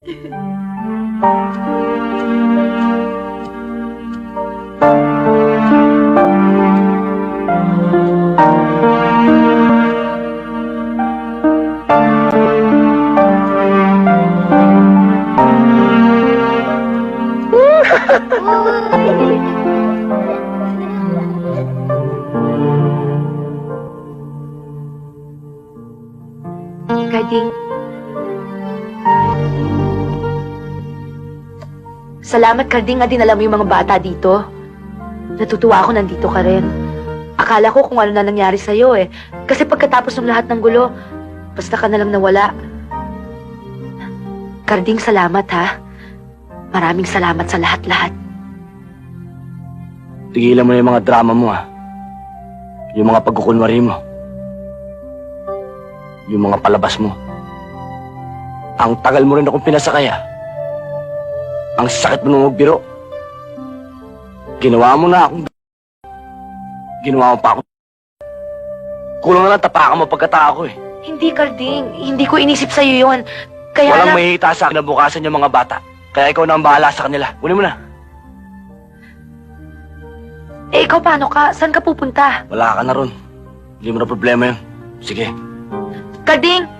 Karding. Salamat, Karding, nga dinala mo yung mga bata dito. Natutuwa ako nandito ka rin. Akala ko kung ano na nangyari sa'yo eh. Kasi pagkatapos ng lahat ng gulo, basta ka na lang nawala. Karding, salamat ha. Maraming salamat sa lahat-lahat. Tigilan mo na yung mga drama mo, ha? Yung mga pagkukunwari mo. Yung mga palabas mo. Ang tagal mo rin akong pinasakay, ha? Ang sakit mo nung magbiro. Ginawa mo na akong... Ginawa mo pa ako. Kulang na lang tapakan mo pagkatao ko, eh. Hindi, Karding. Hindi ko inisip sa'yo yun. Kaya Walang lang... mahihita sa akin na bukasan yung mga bata. Kaya ikaw na ang bahala sa kanila. Kunin mo na. Eh, ikaw paano ka? Saan ka pupunta? Wala ka na ron. Hindi mo na problema yun. Sige. Karding!